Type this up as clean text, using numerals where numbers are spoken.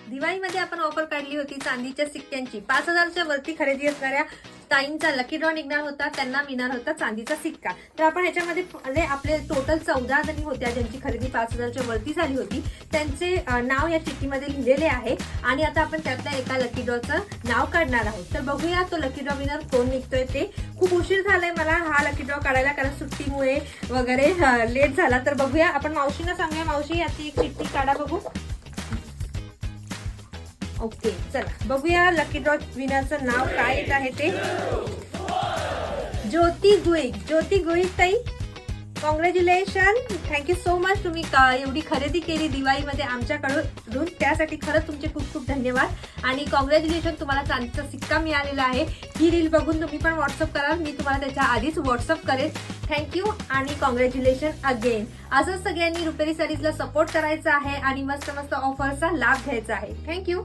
दिवाळीमध्ये आपण ऑफर काढली होती चांदीच्या सिक्क्यांची. 5,000च्या वरती खरेदी असणाऱ्या ताईंचा लकी ड्रॉ निघणार होता, त्यांना मिळणार होता चांदीचा सिक्का. तर आपण ह्याच्यामध्ये आपले टोटल 14 जणी होत्या ज्यांची खरेदी 5,000च्या वरती झाली होती. त्यांचे नाव या चिठ्ठीमध्ये लिहिलेले आहे आणि आता आपण त्यातल्या एका लकी ड्रॉचं नाव काढणार आहोत. तर बघूया तो लकी ड्रॉ विनर कोण निघतोय ते. खूप उशीर झालाय मला हा लकी ड्रॉ काढायला, कारण सुट्टीमुळे वगैरे लेट झाला. तर बघूया, आपण मावशींना सांगूया, मावशी याची एक चिठ्ठी काढा बघू. ओके, चला बघूया लकी ड्रॉ विनरचं नाव काय येत आहे ते. ज्योती गुईक. ज्योती गुईक ताई, कॉंग्रॅच्युलेशन. Thank you so much. तुम्ही एवढी खरेदी केली दिवाळीमध्ये आमच्याकडून, त्यासाठी खरंच तुमचे खूप खूप धन्यवाद आणि कॉंग्रॅच्युलेशन. तुम्हाला चांदीचा सिक्का मिळालेला आहे. ही रील बघून तुम्ही पण व्हॉट्सअप कराल, मी तुम्हाला त्याच्या आधीच व्हॉट्सअप करेन. थँक्यू आणि कॉंग्रॅच्युलेशन अगेन. असंच सगळ्यांनी रुपेरी साडीजला सपोर्ट करायचा आहे आणि मस्त मस्त ऑफरचा लाभ घ्यायचा आहे. थँक्यू.